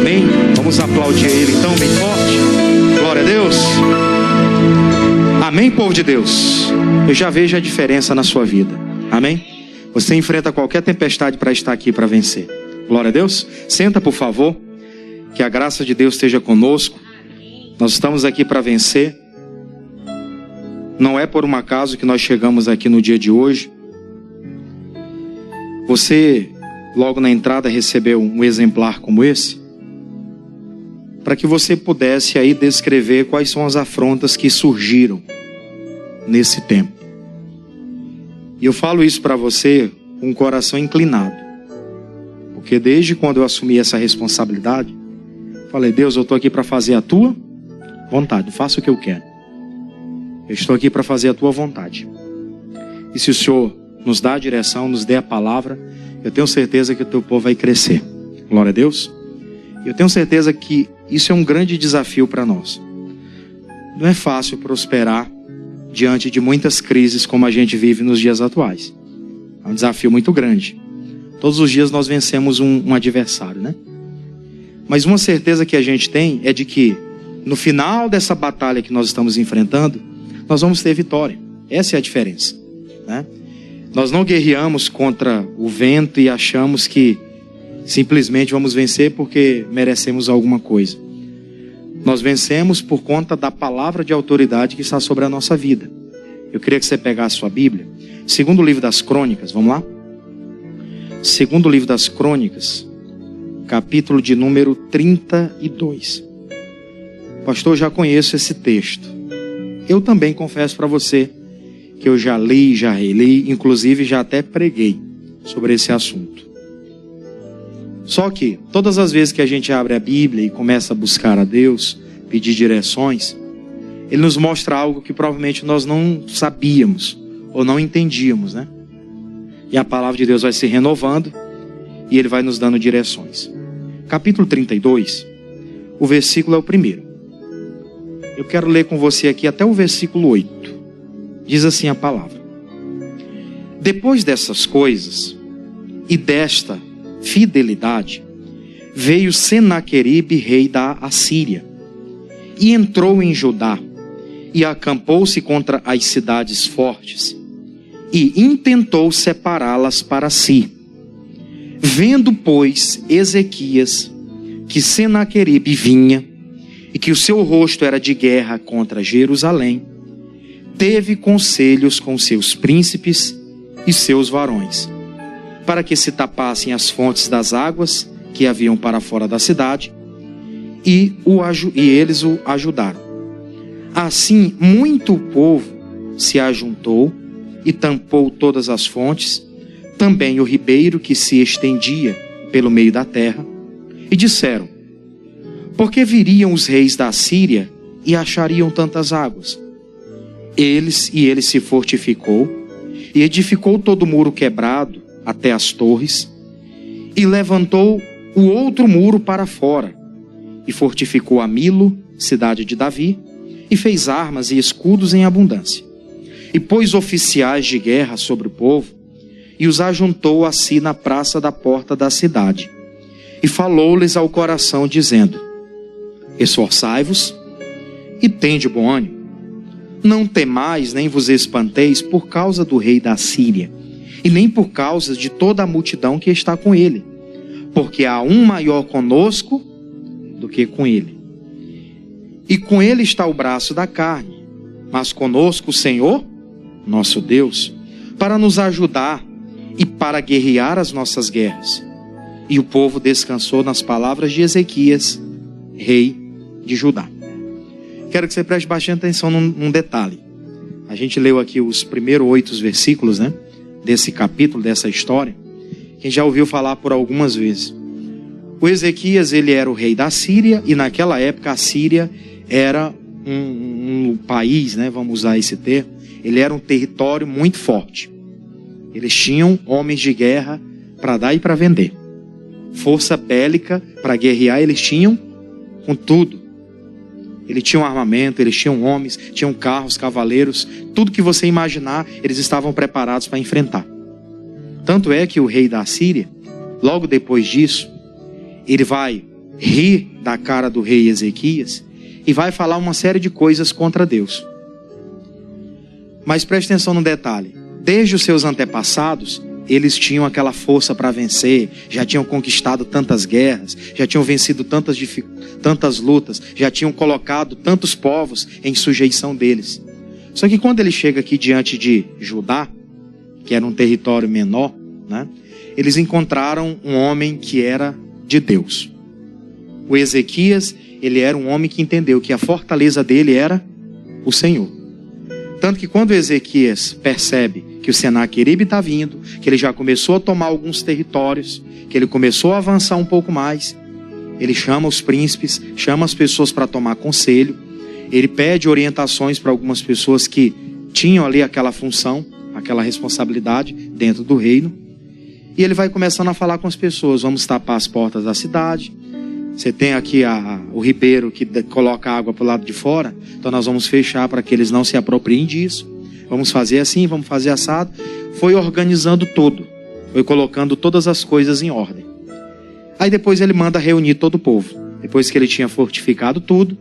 Amém? Vamos aplaudir Ele então bem forte. Glória a Deus. Amém, povo de Deus. Eu já vejo a diferença na sua vida. Amém? Você enfrenta qualquer tempestade para estar aqui para vencer. Glória a Deus. Senta, por favor. Que a graça de Deus esteja conosco. Nós estamos aqui para vencer. Não é por um acaso que nós chegamos aqui no dia de hoje. Você, logo na entrada, recebeu um exemplar como esse, para que você pudesse aí descrever quais são as afrontas que surgiram nesse tempo. E eu falo isso para você com o coração inclinado, porque desde quando eu assumi essa responsabilidade, falei: Deus, eu estou aqui para fazer a tua vontade, faça o que eu quero. Eu estou aqui para fazer a tua vontade. E se o Senhor nos dá a direção, nos dê a palavra, eu tenho certeza que o teu povo vai crescer. Glória a Deus. Eu tenho certeza que isso é um grande desafio para nós. Não é fácil prosperar diante de muitas crises como a gente vive nos dias atuais. É um desafio muito grande. Todos os dias nós vencemos um adversário, né? Mas uma certeza que a gente tem é de que no final dessa batalha que nós estamos enfrentando, nós vamos ter vitória. Essa é a diferença, né? Nós não guerreamos contra o vento e achamos que simplesmente vamos vencer porque merecemos alguma coisa. Nós vencemos por conta da palavra de autoridade que está sobre a nossa vida. Eu queria que você pegasse a sua Bíblia. Segundo livro das Crônicas, vamos lá? Segundo livro das Crônicas, capítulo de número 32. Pastor, eu já conheço esse texto. Eu também confesso para você que eu já li, já reli, inclusive já até preguei sobre esse assunto. Só que todas as vezes que a gente abre a Bíblia e começa a buscar a Deus, pedir direções, Ele nos mostra algo que provavelmente nós não sabíamos ou não entendíamos, né? E a palavra de Deus vai se renovando e Ele vai nos dando direções. Capítulo 32, o versículo é o primeiro. Eu quero ler com você aqui até o versículo 8. Diz assim a palavra: depois dessas coisas e desta fidelidade, veio Senaqueribe, rei da Assíria, e entrou em Judá, e acampou-se contra as cidades fortes, e intentou separá-las para si. Vendo, pois, Ezequias que Senaqueribe vinha, e que o seu rosto era de guerra contra Jerusalém, teve conselhos com seus príncipes e seus varões, para que se tapassem as fontes das águas que haviam para fora da cidade, e eles o ajudaram. Assim, muito povo se ajuntou e tampou todas as fontes, também o ribeiro que se estendia pelo meio da terra, e disseram: por que viriam os reis da Síria e achariam tantas águas? Ele se fortificou e edificou todo o muro quebrado até as torres, e levantou o outro muro para fora, e fortificou a Milo, cidade de Davi, e fez armas e escudos em abundância, e pôs oficiais de guerra sobre o povo, e os ajuntou a si na praça da porta da cidade, e falou-lhes ao coração, dizendo: esforçai-vos e tende bom ânimo. Não temais nem vos espanteis por causa do rei da Síria, e nem por causa de toda a multidão que está com ele, porque há um maior conosco do que com ele. E com ele está o braço da carne, mas conosco o Senhor, nosso Deus, para nos ajudar e para guerrear as nossas guerras. E o povo descansou nas palavras de Ezequias, rei de Judá. Quero que você preste bastante atenção num detalhe. A gente leu aqui os primeiros 8 versículos, né, desse capítulo, dessa história. Quem já ouviu falar por algumas vezes. O Ezequias, ele era o rei da Síria, e naquela época a Síria era um país, né, vamos usar esse termo, ele era um território muito forte. Eles tinham homens de guerra para dar e para vender. Força bélica para guerrear eles tinham com tudo. Eles tinham armamento, eles tinham homens, tinham carros, cavaleiros, tudo que você imaginar, eles estavam preparados para enfrentar. Tanto é que o rei da Síria, logo depois disso, ele vai ri da cara do rei Ezequias e vai falar uma série de coisas contra Deus. Mas preste atenção no detalhe. Desde os seus antepassados, eles tinham aquela força para vencer, já tinham conquistado tantas guerras, já tinham vencido tantas lutas, já tinham colocado tantos povos em sujeição deles. Só que quando ele chega aqui diante de Judá, que era um território menor, né, eles encontraram um homem que era de Deus. O Ezequias, ele era um homem que entendeu que a fortaleza dele era o Senhor. Tanto que quando Ezequias percebe que o Senaqueribe está vindo, que ele já começou a tomar alguns territórios, que ele começou a avançar um pouco mais, ele chama os príncipes, chama as pessoas para tomar conselho, ele pede orientações para algumas pessoas que tinham ali aquela função, aquela responsabilidade dentro do reino, e ele vai começando a falar com as pessoas: vamos tapar as portas da cidade, você tem aqui o ribeiro que coloca água para o lado de fora, então nós vamos fechar para que eles não se apropriem disso, vamos fazer assim, vamos fazer assado. Foi organizando tudo, foi colocando todas as coisas em ordem. Aí depois ele manda reunir todo o povo. Depois que ele tinha fortificado tudo,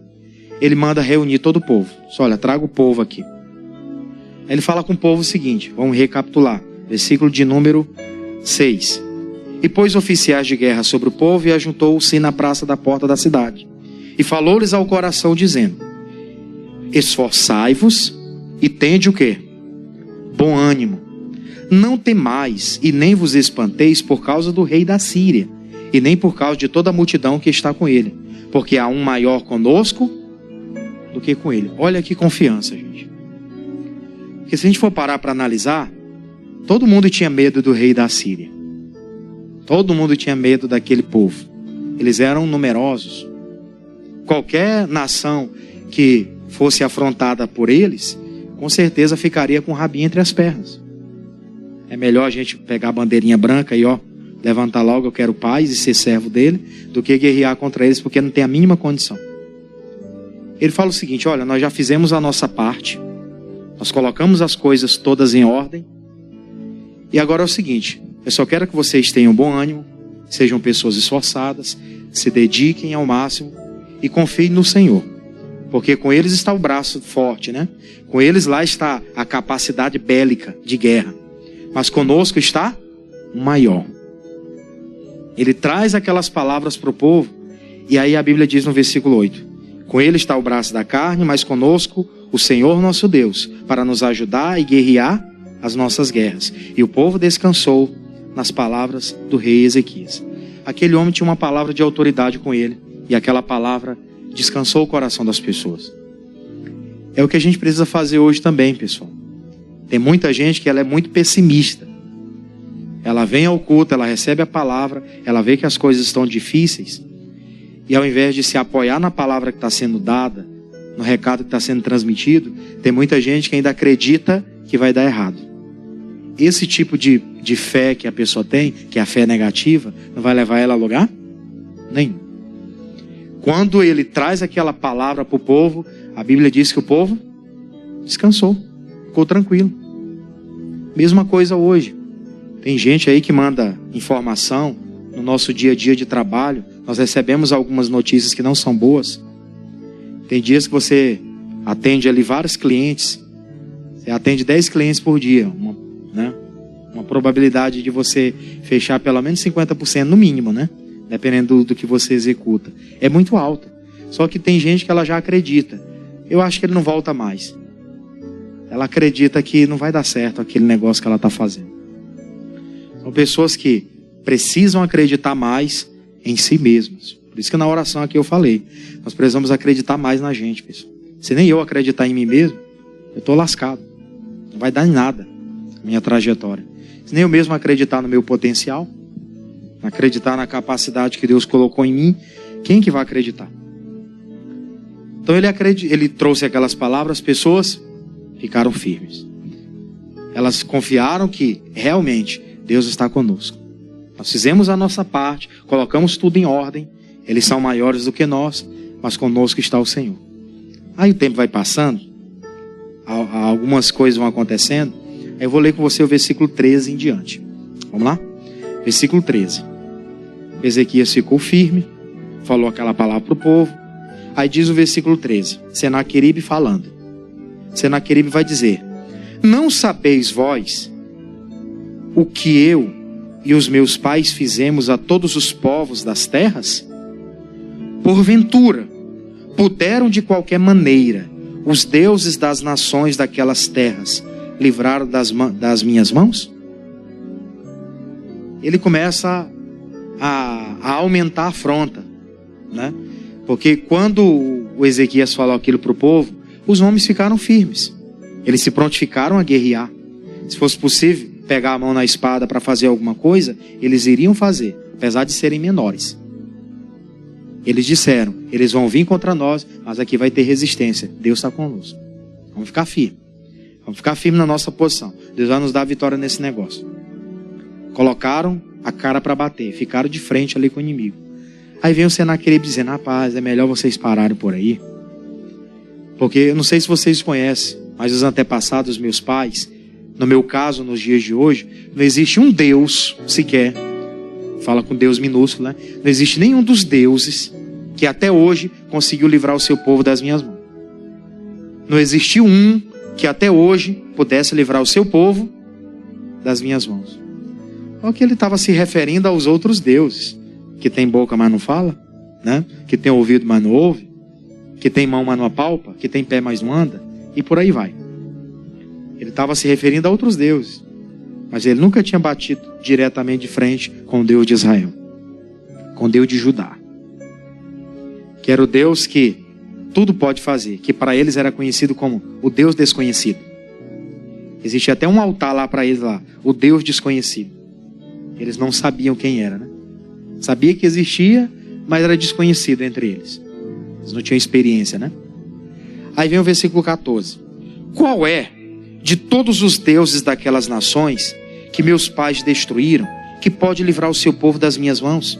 ele manda reunir todo o povo. Só, olha, traga o povo aqui. Aí ele fala com o povo o seguinte, vamos recapitular, versículo de número 6. E pôs oficiais de guerra sobre o povo e ajuntou-se na praça da porta da cidade. E falou-lhes ao coração, dizendo: esforçai-vos e tende o quê? Bom ânimo. Não temais e nem vos espanteis por causa do rei da Síria, e nem por causa de toda a multidão que está com ele, porque há um maior conosco do que com ele. Olha que confiança, gente. Porque se a gente for parar para analisar, todo mundo tinha medo do rei da Síria. Todo mundo tinha medo daquele povo. Eles eram numerosos. Qualquer nação que fosse afrontada por eles, com certeza ficaria com o rabinho entre as pernas. É melhor a gente pegar a bandeirinha branca e levantar logo, eu quero paz e ser servo dele, do que guerrear contra eles porque não tem a mínima condição. Ele fala o seguinte: olha, nós já fizemos a nossa parte, nós colocamos as coisas todas em ordem, e agora é o seguinte: eu só quero que vocês tenham bom ânimo, sejam pessoas esforçadas, se dediquem ao máximo e confiem no Senhor. Porque com eles está o braço forte, né? Com eles lá está a capacidade bélica de guerra. Mas conosco está o maior. Ele traz aquelas palavras para o povo, e aí a Bíblia diz no versículo 8: com ele está o braço da carne, mas conosco o Senhor nosso Deus, para nos ajudar e guerrear as nossas guerras. E o povo descansou nas palavras do rei Ezequias. Aquele homem tinha uma palavra de autoridade com ele, e aquela palavra descansou o coração das pessoas. É o que a gente precisa fazer hoje também, pessoal. Tem muita gente que ela é muito pessimista. Ela vem ao culto, ela recebe a palavra, ela vê que as coisas estão difíceis, e ao invés de se apoiar na palavra que está sendo dada, no recado que está sendo transmitido, tem muita gente que ainda acredita que vai dar errado. Esse tipo de fé que a pessoa tem, que é a fé negativa, não vai levar ela a lugar nenhum. Quando ele traz aquela palavra para o povo, a Bíblia diz que o povo descansou, ficou tranquilo. Mesma coisa hoje. Tem gente aí que manda informação no nosso dia a dia de trabalho. Nós recebemos algumas notícias que não são boas. Tem dias que você atende ali vários clientes. Você atende 10 clientes por dia, uma probabilidade de você fechar pelo menos 50% no mínimo, né? Dependendo do que você executa. É muito alta. Só que tem gente que ela já acredita. Eu acho que ele não volta mais. Ela acredita que não vai dar certo aquele negócio que ela está fazendo. São pessoas que precisam acreditar mais em si mesmas. Por isso que na oração aqui eu falei, nós precisamos acreditar mais na gente, pessoal. Se nem eu acreditar em mim mesmo, eu estou lascado. Não vai dar em nada a minha trajetória. Se nem eu mesmo acreditar no meu potencial, acreditar na capacidade que Deus colocou em mim, quem que vai acreditar? Então ele trouxe aquelas palavras, as pessoas ficaram firmes. Elas confiaram que realmente Deus está conosco. Nós fizemos a nossa parte, colocamos tudo em ordem, eles são maiores do que nós, mas conosco está o Senhor. Aí o tempo vai passando, algumas coisas vão acontecendo. Aí eu vou ler com você o versículo 13 em diante. Vamos lá? Versículo 13. Ezequias ficou firme, falou aquela palavra para o povo. Aí diz o versículo 13, Senaqueribe falando. Senaqueribe vai dizer: não sabeis vós o que eu e os meus pais fizemos a todos os povos das terras? Porventura, puderam de qualquer maneira os deuses das nações daquelas terras livrar das minhas mãos? Ele começa a aumentar a afronta, né? Porque quando o Ezequias falou aquilo para o povo, os homens ficaram firmes. Eles se prontificaram a guerrear. Se fosse possível pegar a mão na espada para fazer alguma coisa, eles iriam fazer, apesar de serem menores. Eles disseram: eles vão vir contra nós, mas aqui vai ter resistência. Deus está conosco. Vamos ficar firmes. Vamos ficar firmes na nossa posição. Deus vai nos dar a vitória nesse negócio. Colocaram a cara para bater, ficaram de frente ali com o inimigo. Aí vem o Senaqueribe dizendo: rapaz, é melhor vocês pararem por aí. Porque eu não sei se vocês conhecem, mas os antepassados dos meus pais, no meu caso, nos dias de hoje, não existe um Deus sequer, fala com Deus minúsculo, né? Não existe nenhum dos deuses que até hoje conseguiu livrar o seu povo das minhas mãos. Não existe um que até hoje pudesse livrar o seu povo das minhas mãos. Olha que ele estava se referindo aos outros deuses, que tem boca, mas não fala, né? Que tem ouvido, mas não ouve, que tem mão, mas não apalpa, que tem pé, mas não anda, e por aí vai. Ele estava se referindo a outros deuses, mas ele nunca tinha batido diretamente de frente com o Deus de Israel, com o Deus de Judá, que era o Deus que tudo pode fazer, que para eles era conhecido como o Deus desconhecido. Existe até um altar lá para eles lá, o Deus desconhecido. Eles não sabiam quem era, né? Sabia que existia, mas era desconhecido entre eles. Eles não tinham experiência, né? Aí vem o versículo 14. Qual é de todos os deuses daquelas nações que meus pais destruíram, que pode livrar o seu povo das minhas mãos,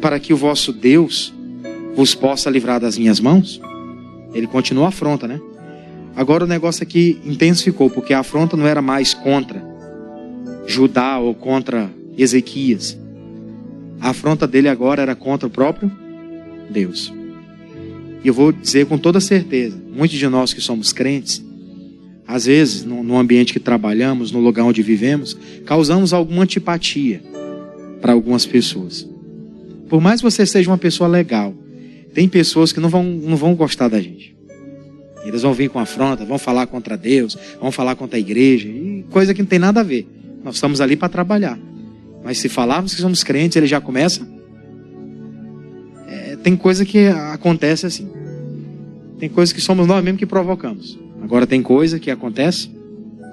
para que o vosso Deus vos possa livrar das minhas mãos? Ele continua a afronta, né? Agora o negócio aqui intensificou, porque a afronta não era mais contra Judá ou contra Ezequias. A afronta dele agora era contra o próprio Deus. E eu vou dizer com toda certeza, muitos de nós que somos crentes, às vezes, no ambiente que trabalhamos, no lugar onde vivemos, causamos alguma antipatia para algumas pessoas. Por mais que você seja uma pessoa legal, tem pessoas que não vão gostar da gente. Eles vão vir com afronta, vão falar contra Deus, vão falar contra a igreja, e coisa que não tem nada a ver. Nós estamos ali para trabalhar. Mas se falarmos que somos crentes, ele já começa. Tem coisa que acontece assim. Tem coisa que somos nós mesmos que provocamos. Agora tem coisa que acontece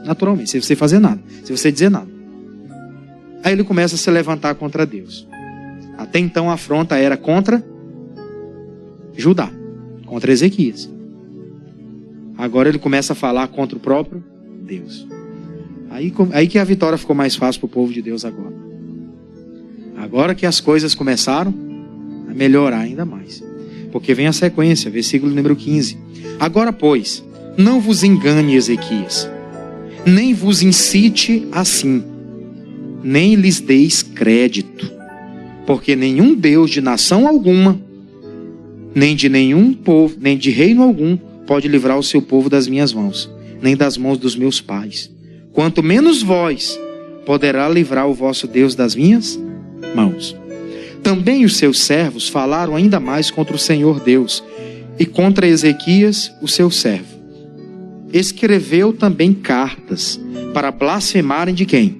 naturalmente, sem você fazer nada, sem você dizer nada. Aí ele começa a se levantar contra Deus. Até então a afronta era contra Judá, contra Ezequias. Agora ele começa a falar contra o próprio Deus. Aí que a vitória ficou mais fácil para o povo de Deus agora. Agora que as coisas começaram a melhorar ainda mais. Porque vem a sequência, versículo número 15. Agora, pois, não vos engane, Ezequias, nem vos incite assim, nem lhes deis crédito, porque nenhum Deus de nação alguma, nem de nenhum povo, nem de reino algum, pode livrar o seu povo das minhas mãos, nem das mãos dos meus pais. Quanto menos vós poderá livrar o vosso Deus das minhas mãos. Também os seus servos falaram ainda mais contra o Senhor Deus e contra Ezequias, o seu servo. Escreveu também cartas para blasfemarem de quem?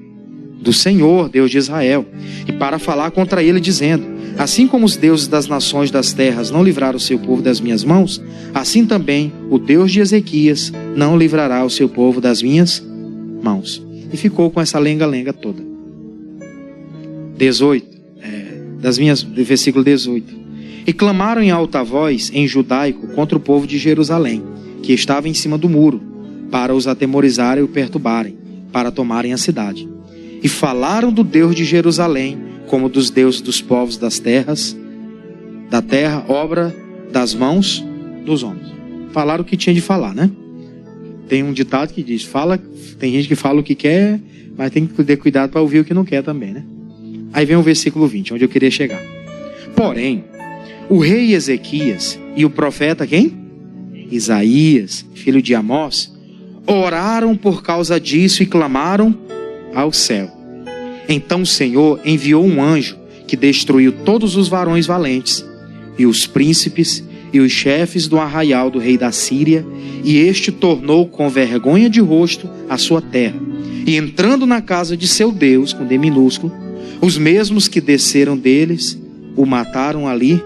Do Senhor, Deus de Israel, e para falar contra ele, dizendo: assim como os deuses das nações das terras não livraram o seu povo das minhas mãos, assim também o Deus de Ezequias não livrará o seu povo das minhas mãos. E ficou com essa lenga-lenga toda. 18, versículo 18. E clamaram em alta voz, em judaico, contra o povo de Jerusalém, que estava em cima do muro, para os atemorizarem e o perturbarem, para tomarem a cidade. E falaram do Deus de Jerusalém, como dos deuses dos povos das terras, da terra, obra das mãos dos homens. Falaram o que tinha de falar, né? Tem um ditado que diz, tem gente que fala o que quer, mas tem que ter cuidado para ouvir o que não quer também, né? Aí vem o versículo 20, onde eu queria chegar. Porém, O rei Ezequias e o profeta quem? Isaías, filho de Amós, oraram por causa disso e clamaram ao céu. Então o Senhor enviou um anjo que destruiu todos os varões valentes e os príncipes e os chefes do arraial do rei da Síria, e este tornou com vergonha de rosto a sua terra. E entrando na casa de seu Deus, com D minúsculo, os mesmos que desceram deles o mataram ali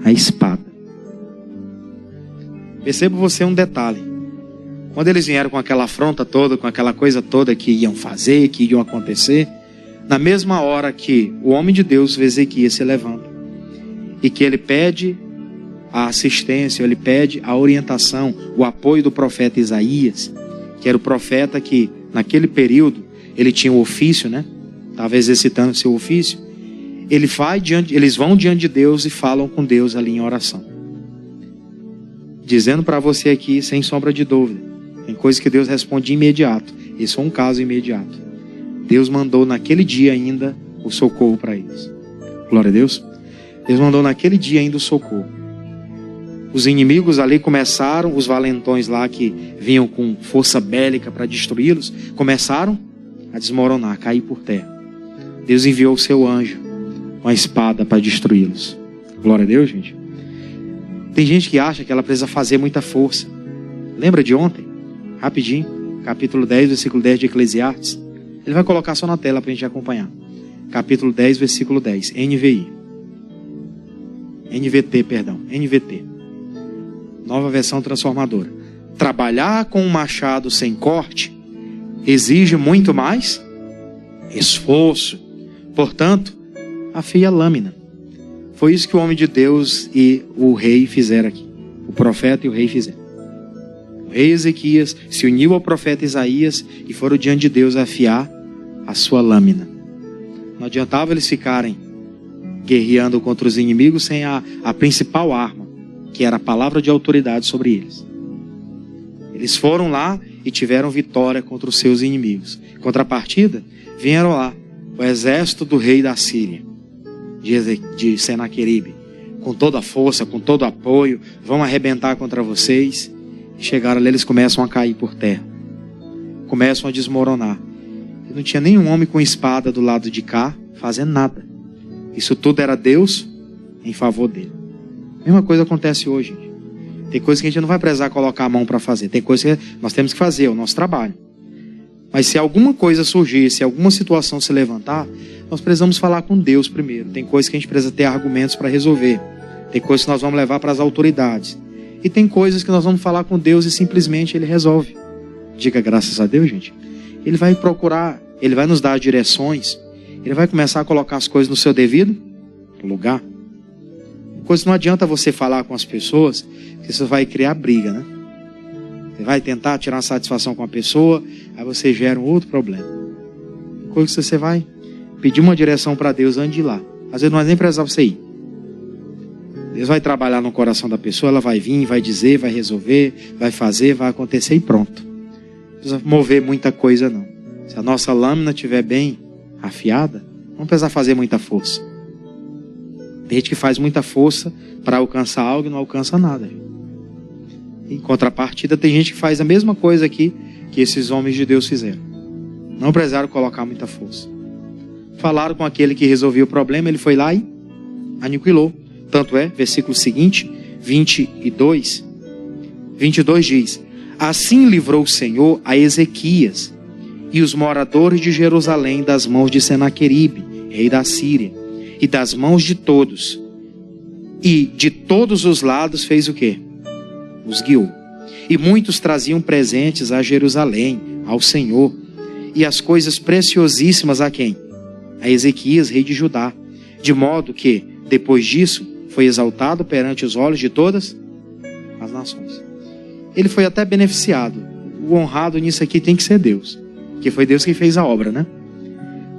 a espada. Perceba você um detalhe. Quando eles vieram com aquela afronta toda, com aquela coisa toda que iam fazer, que iam acontecer, na mesma hora que o homem de Deus, Ezequias, se levanta e que ele pede a assistência, ele pede a orientação, o apoio do profeta Isaías, que era o profeta que naquele período ele tinha o ofício, né? Estava exercitando seu ofício. Eles vão diante de Deus e falam com Deus ali em oração, dizendo para você aqui, sem sombra de dúvida, tem coisa que Deus responde de imediato. Esse foi um caso imediato. Deus mandou naquele dia ainda o socorro para eles. Glória a Deus. Deus mandou naquele dia ainda o socorro. Os inimigos ali começaram, os valentões lá que vinham com força bélica para destruí-los, começaram a desmoronar, a cair por terra. Deus enviou o seu anjo com a espada para destruí-los. Glória a Deus, gente. Tem gente que acha que ela precisa fazer muita força. Lembra de ontem? Rapidinho. Capítulo 10, versículo 10 de Eclesiastes. Ele vai colocar só na tela para a gente acompanhar. Capítulo 10, versículo 10. NVT. Nova versão transformadora. Trabalhar com um machado sem corte exige muito mais esforço. Portanto, afia a lâmina. Foi isso que o homem de Deus e o rei fizeram aqui. O profeta e o rei fizeram. O rei Ezequias se uniu ao profeta Isaías e foram diante de Deus afiar a sua lâmina. Não adiantava eles ficarem guerreando contra os inimigos sem a principal arma, que era a palavra de autoridade sobre eles. Eles foram lá e tiveram vitória contra os seus inimigos. Em contrapartida, vieram lá o exército do rei da Síria, de Senaqueribe, com toda a força, com todo o apoio, vão arrebentar contra vocês. Chegaram ali, eles começam a cair por terra, começam a desmoronar. E não tinha nenhum homem com espada do lado de cá fazendo nada. Isso tudo era Deus em favor dele. A mesma coisa acontece hoje, gente. Tem coisa que a gente não vai precisar colocar a mão para fazer. Tem coisa que nós temos que fazer, é o nosso trabalho. Mas se alguma coisa surgir, se alguma situação se levantar, nós precisamos falar com Deus primeiro. Tem coisa que a gente precisa ter argumentos para resolver. Tem coisas que nós vamos levar para as autoridades. E tem coisas que nós vamos falar com Deus e simplesmente Ele resolve. Diga graças a Deus, gente. Ele vai procurar, Ele vai nos dar direções. Ele vai começar a colocar as coisas no seu devido lugar. Coisa não adianta você falar com as pessoas, que isso vai criar briga, né? Você vai tentar tirar uma satisfação com a pessoa, aí você gera um outro problema. Coisa que você vai pedir uma direção para Deus antes de ir lá. Às vezes não vai nem precisar você ir. Deus vai trabalhar no coração da pessoa, ela vai vir, vai dizer, vai resolver, vai fazer, vai acontecer e pronto. Não precisa mover muita coisa não. Se a nossa lâmina estiver bem afiada, não precisa fazer muita força. Tem gente que faz muita força para alcançar algo e não alcança nada. Em contrapartida, tem gente que faz a mesma coisa aqui que esses homens de Deus fizeram. Não precisaram colocar muita força. Falaram com aquele que resolveu o problema, ele foi lá e aniquilou. Tanto é, versículo seguinte, 22 diz: assim livrou o Senhor a Ezequias e os moradores de Jerusalém das mãos de Senaqueribe, rei da Síria, e das mãos de todos. E de todos os lados fez o quê? Os guiou. E muitos traziam presentes a Jerusalém, ao Senhor, e as coisas preciosíssimas a quem? A Ezequias, rei de Judá. De modo que, depois disso, foi exaltado perante os olhos de todas as nações. Ele foi até beneficiado. O honrado nisso aqui tem que ser Deus, que foi Deus que fez a obra, né?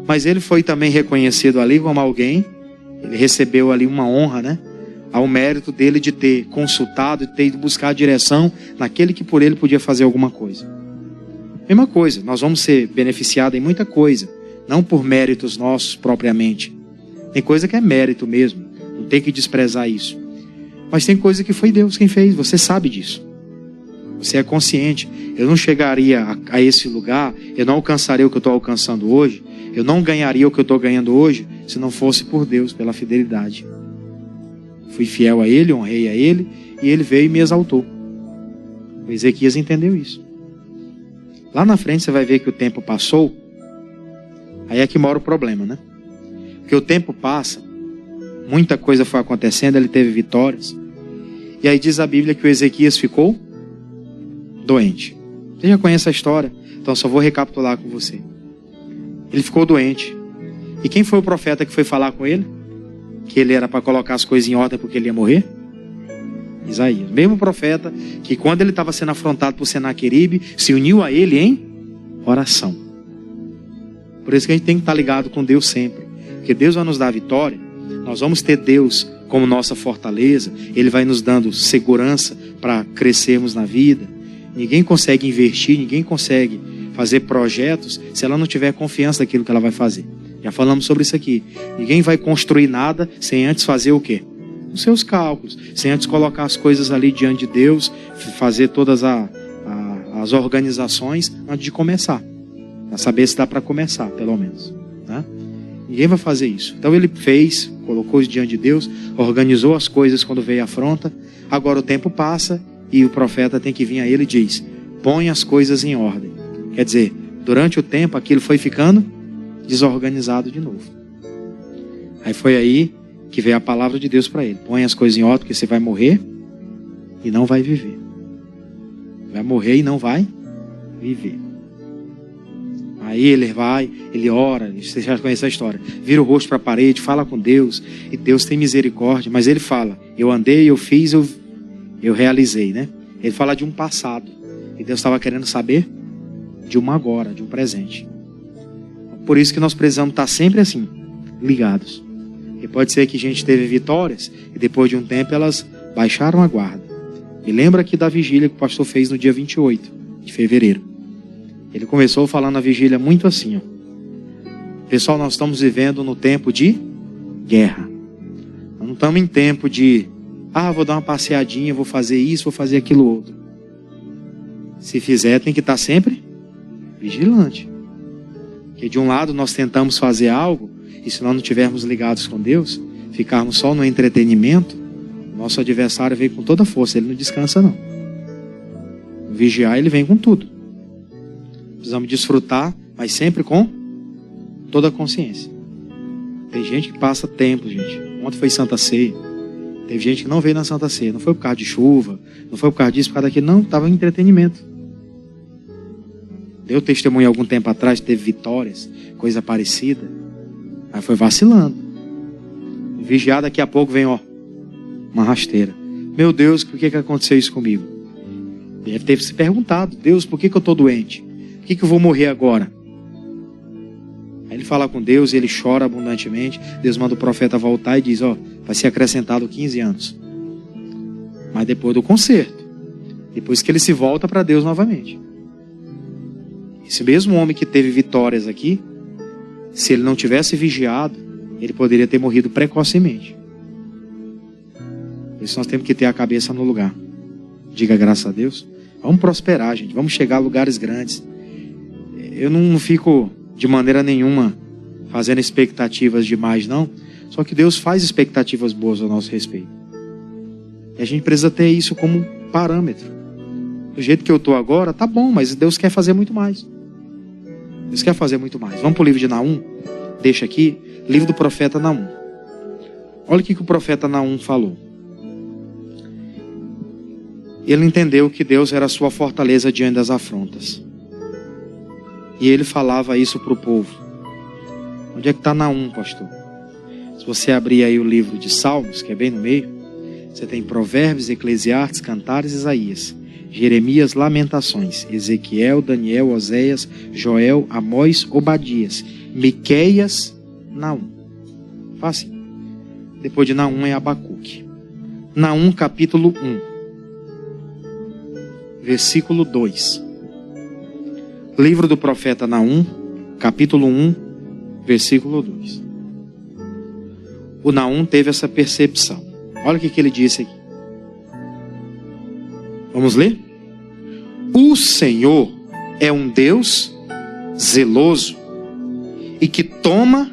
Mas ele foi também reconhecido ali como alguém, ele recebeu ali uma honra, né? Ao mérito dele de ter consultado, de ter ido buscar a direção naquele que por ele podia fazer alguma coisa. Mesma coisa, nós vamos ser beneficiados em muita coisa, não por méritos nossos propriamente. Tem coisa que é mérito mesmo, não tem que desprezar isso. Mas tem coisa que foi Deus quem fez, você sabe disso. Você é consciente. Eu não chegaria a esse lugar, eu não alcançaria o que eu estou alcançando hoje, eu não ganharia o que eu estou ganhando hoje, se não fosse por Deus, pela fidelidade. Fui fiel a Ele, honrei a Ele, e Ele veio e me exaltou. O Ezequias entendeu isso. Lá na frente você vai ver que o tempo passou, aí é que mora o problema, né? Porque o tempo passa, muita coisa foi acontecendo, ele teve vitórias, e aí diz a Bíblia que o Ezequias ficou doente. Você já conhece a história, então só vou recapitular com você. Ele ficou doente. E quem foi o profeta que foi falar com ele? Que ele era para colocar as coisas em ordem porque ele ia morrer? Isaías. Mesmo profeta que quando ele estava sendo afrontado por Senaqueribe, se uniu a ele em oração. Por isso que a gente tem que estar ligado com Deus sempre. Porque Deus vai nos dar a vitória. Nós vamos ter Deus como nossa fortaleza. Ele vai nos dando segurança para crescermos na vida. Ninguém consegue investir, ninguém consegue fazer projetos se ela não tiver confiança naquilo que ela vai fazer. Já falamos sobre isso aqui. Ninguém vai construir nada sem antes fazer o quê? Os seus cálculos. Sem antes colocar as coisas ali diante de Deus, fazer todas as organizações antes de começar. Para saber se dá para começar, pelo menos. Né? Ninguém vai fazer isso. Então ele fez, colocou isso diante de Deus, organizou as coisas quando veio a afronta. Agora o tempo passa e o profeta tem que vir a ele e diz: põe as coisas em ordem. Quer dizer, durante o tempo aquilo foi ficando desorganizado de novo. Aí foi aí que veio a palavra de Deus para ele: põe as coisas em ordem, porque você vai morrer e não vai viver. Vai morrer e não vai viver. Aí ele vai, ele ora, você já conhece a história, vira o rosto para a parede, fala com Deus, e Deus tem misericórdia, mas ele fala: eu andei, eu fiz, eu realizei, né? Ele fala de um passado, e Deus estava querendo saber de um agora, de um presente. Por isso que nós precisamos estar sempre assim, ligados. E pode ser que a gente teve vitórias, e depois de um tempo elas baixaram a guarda. E lembra aqui da vigília que o pastor fez no dia 28 de fevereiro. Ele começou falando a vigília muito assim, ó: pessoal, nós estamos vivendo no tempo de guerra. Nós não estamos em tempo de vou dar uma passeadinha, vou fazer isso, vou fazer aquilo outro. Se fizer, tem que estar sempre vigilante. Porque de um lado nós tentamos fazer algo, e se nós não estivermos ligados com Deus, ficarmos só no entretenimento, nosso adversário vem com toda a força, ele não descansa não. Vigiar, ele vem com tudo. Precisamos desfrutar, mas sempre com toda a consciência. Tem gente que passa tempo, gente. Ontem foi Santa Ceia. Teve gente que não veio na Santa Ceia. Não foi por causa de chuva, não foi por causa disso, por causa daquilo. Não, estava em entretenimento. Deu testemunho algum tempo atrás, teve vitórias, coisa parecida. Aí foi vacilando. Vigiar, daqui a pouco vem, uma rasteira. Meu Deus, por que aconteceu isso comigo? Deve ter se perguntado: Deus, por que eu estou doente? Por que eu vou morrer agora? Aí ele fala com Deus e ele chora abundantemente. Deus manda o profeta voltar e diz: vai ser acrescentado 15 anos. Mas depois do conserto. Depois que ele se volta para Deus novamente. Esse mesmo homem que teve vitórias aqui, se ele não tivesse vigiado, ele poderia ter morrido precocemente. Por isso nós temos que ter a cabeça no lugar. Diga graças a Deus. Vamos prosperar, gente. Vamos chegar a lugares grandes. Eu não fico de maneira nenhuma fazendo expectativas demais, não. Só que Deus faz expectativas boas a nosso respeito. E a gente precisa ter isso como parâmetro. Do jeito que eu estou agora, tá bom, mas Deus quer fazer muito mais. Deus quer fazer muito mais. Vamos para o livro de Naum. Deixa aqui, livro do profeta Naum. Olha o que o profeta Naum falou. Ele entendeu que Deus era a sua fortaleza diante das afrontas. E ele falava isso para o povo. Onde é que está Naum, pastor? Se você abrir aí o livro de Salmos, que é bem no meio, você tem Provérbios, Eclesiastes, Cantares, Isaías, Jeremias, Lamentações, Ezequiel, Daniel, Oséias, Joel, Amós, Obadias, Miqueias, Naum. Fácil. Depois de Naum é Abacuque. Naum capítulo 1, versículo 2. Livro do profeta Naum, capítulo 1, versículo 2. O Naum teve essa percepção. Olha o que ele disse aqui. Vamos ler? O Senhor é um Deus zeloso e que toma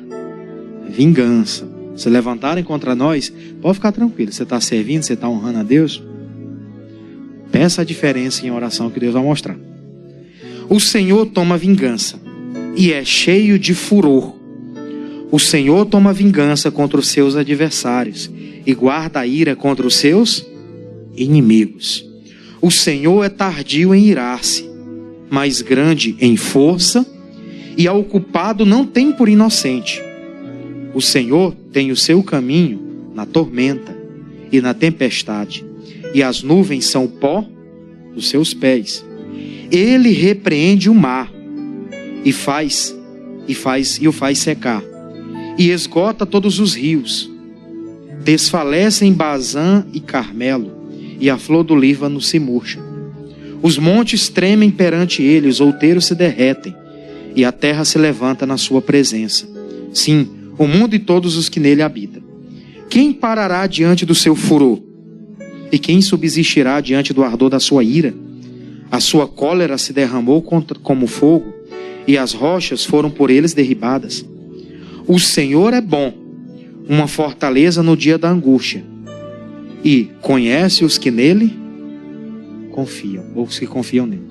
vingança. Se levantarem contra nós, pode ficar tranquilo. Você está servindo, você está honrando a Deus. Peça a diferença em oração que Deus vai mostrar. O Senhor toma vingança e é cheio de furor. O Senhor toma vingança contra os seus adversários e guarda a ira contra os seus inimigos. O Senhor é tardio em irar-se, mas grande em força, e ao culpado não tem por inocente. O Senhor tem o seu caminho na tormenta e na tempestade, e as nuvens são o pó dos seus pés. Ele repreende o mar e o faz secar, e esgota todos os rios. Desfalecem Bazã e Carmelo, e a flor do Líbano se murcha. Os montes tremem perante ele, os outeiros se derretem, e a terra se levanta na sua presença. Sim, o mundo e todos os que nele habitam. Quem parará diante do seu furor? E quem subsistirá diante do ardor da sua ira? A sua cólera se derramou como fogo, e as rochas foram por eles derribadas. O Senhor é bom, uma fortaleza no dia da angústia, e conhece os que nele confiam, ou os que confiam nele.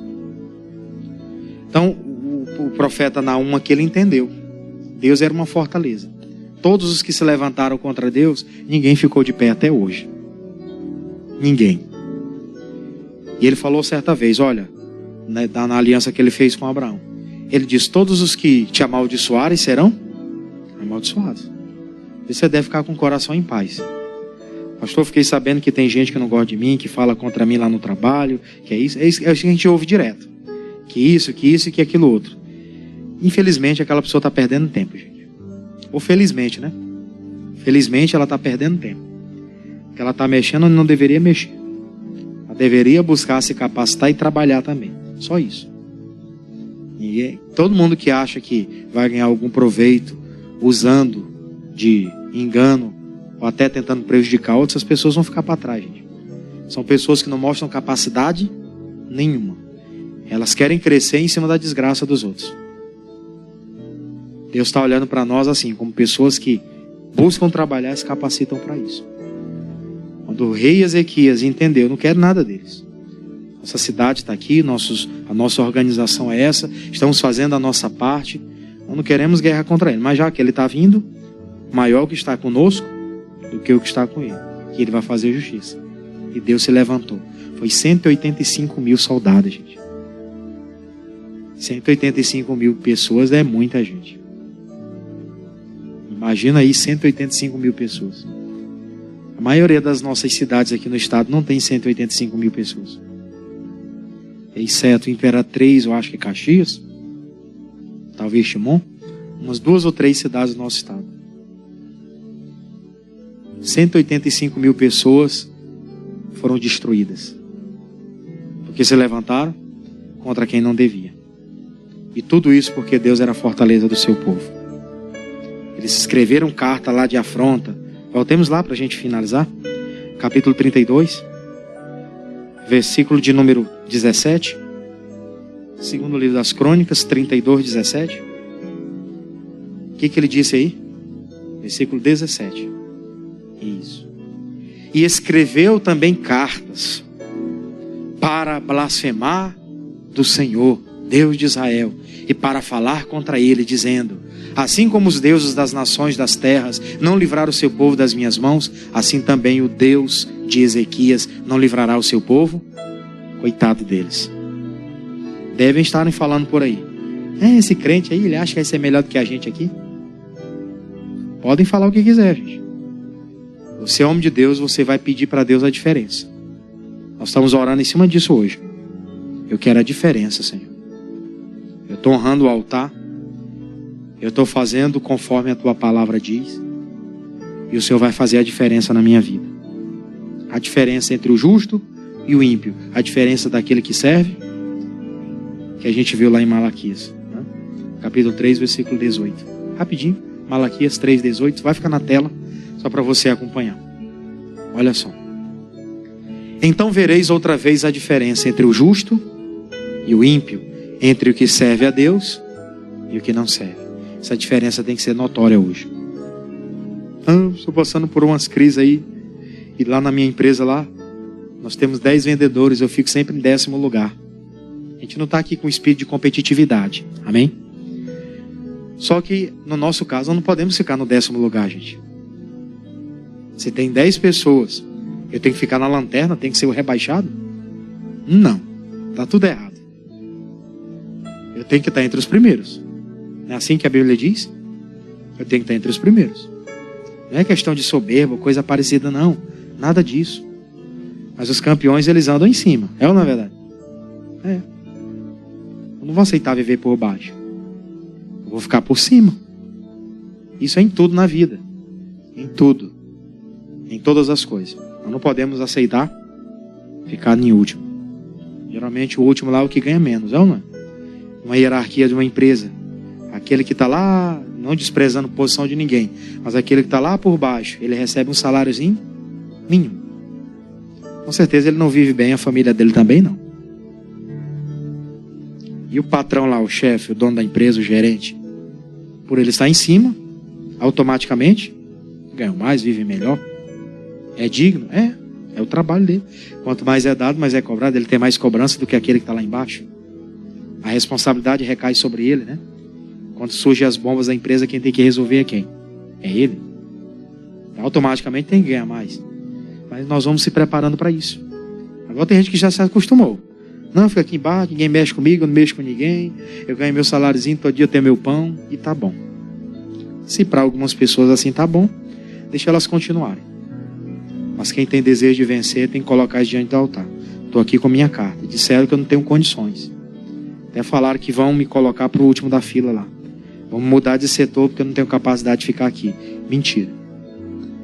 Então, o profeta Naum aqui, ele entendeu. Deus era uma fortaleza. Todos os que se levantaram contra Deus, ninguém ficou de pé até hoje. Ninguém. E ele falou certa vez, olha, na aliança que ele fez com Abraão, ele diz, todos os que te amaldiçoarem serão amaldiçoados. E você deve ficar com o coração em paz. Pastor, fiquei sabendo que tem gente que não gosta de mim, que fala contra mim lá no trabalho, que é isso que a gente ouve direto. Que isso e que aquilo outro. Infelizmente, aquela pessoa está perdendo tempo, gente. Ou felizmente, né? Felizmente, ela está perdendo tempo. Porque ela está mexendo onde não deveria mexer. Ela deveria buscar se capacitar e trabalhar também. Só isso. E todo mundo que acha que vai ganhar algum proveito usando de engano ou até tentando prejudicar outras pessoas, vão ficar para trás, gente. São pessoas que não mostram capacidade nenhuma. Elas querem crescer em cima da desgraça dos outros. Deus está olhando para nós assim, como pessoas que buscam trabalhar e se capacitam para isso. Quando o rei Ezequias entendeu, não quero nada deles. Nossa cidade está aqui, a nossa organização é essa, estamos fazendo a nossa parte, não queremos guerra contra ele. Mas já que ele está vindo, maior que está conosco do que o que está com ele. Que ele vai fazer justiça. E Deus se levantou. Foi 185 mil soldados, gente. 185 mil pessoas é muita gente. Imagina aí 185 mil pessoas. A maioria das nossas cidades aqui no estado não tem 185 mil pessoas. Exceto Imperatriz, eu acho que é Caxias, talvez Timon, umas 2 ou 3 cidades do nosso estado. 185 mil pessoas foram destruídas. Porque se levantaram contra quem não devia. E tudo isso porque Deus era a fortaleza do seu povo. Eles escreveram carta lá de afronta. Voltemos lá para a gente finalizar. Capítulo 32. Versículo de número 17. Segundo livro das Crônicas, 32, 17. O que ele disse aí? Versículo 17. Isso. E escreveu também cartas para blasfemar do Senhor, Deus de Israel, e para falar contra ele, dizendo: assim como os deuses das nações das terras não livraram o seu povo das minhas mãos, assim também o Deus de Ezequias não livrará o seu povo. Coitado deles. Devem estarem falando por aí: esse crente aí, ele acha que vai ser melhor do que a gente aqui? Podem falar o que quiser, gente. Você é homem de Deus, você vai pedir para Deus a diferença. Nós estamos orando em cima disso hoje. Eu quero a diferença, Senhor. Eu estou honrando o altar. Eu estou fazendo conforme a Tua palavra diz. E o Senhor vai fazer a diferença na minha vida. A diferença entre o justo e o ímpio. A diferença daquele que serve, que a gente viu lá em Malaquias, né? Capítulo 3, versículo 18. Rapidinho. Malaquias 3, 18. Vai ficar na tela, só para você acompanhar. Olha só. Então vereis outra vez a diferença entre o justo e o ímpio, entre o que serve a Deus e o que não serve. Essa diferença tem que ser notória hoje. Estou passando por umas crises aí, e lá na minha empresa lá, nós temos 10 vendedores, eu fico sempre em 10º lugar. A gente não está aqui com espírito de competitividade, amém? Só que no nosso caso, nós não podemos ficar no 10º lugar, gente. Se tem 10 pessoas, eu tenho que ficar na lanterna, tem que ser o rebaixado? Não, está tudo errado. Eu tenho que estar entre os primeiros. Não é assim que a Bíblia diz? Eu tenho que estar entre os primeiros. Não é questão de soberba, coisa parecida, não. Nada disso. Mas os campeões, eles andam em cima. É ou não é verdade? É. Eu não vou aceitar viver por baixo. Eu vou ficar por cima. Isso é em tudo na vida. Em tudo. Em todas as coisas. Nós não podemos aceitar ficar em último. Geralmente o último lá é o que ganha menos. É ou não é? Uma hierarquia de uma empresa. Aquele que está lá, não desprezando posição de ninguém, mas aquele que está lá por baixo, ele recebe um saláriozinho mínimo. Com certeza ele não vive bem, a família dele também não. E o patrão lá, o chefe, o dono da empresa, o gerente, por ele estar em cima, automaticamente ganha mais, vive melhor. É digno? É o trabalho dele. Quanto mais é dado, mais é cobrado. Ele tem mais cobrança do que aquele que está lá embaixo. A responsabilidade recai sobre ele, né? Quando surgem as bombas da empresa, quem tem que resolver é quem? É ele. Automaticamente tem que ganhar mais. Mas nós vamos se preparando para isso. Agora tem gente que já se acostumou. Não, fica aqui embaixo, ninguém mexe comigo, eu não mexo com ninguém. Eu ganho meu saláriozinho, todo dia eu tenho meu pão e tá bom. Se para algumas pessoas assim tá bom, deixa elas continuarem. Mas quem tem desejo de vencer tem que colocar isso diante do altar. Estou aqui com a minha carta. Disseram que eu não tenho condições. Até falaram que vão me colocar para o último da fila lá. Vamos mudar de setor porque eu não tenho capacidade de ficar aqui. Mentira.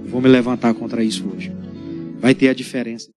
Vou me levantar contra isso hoje. Vai ter a diferença.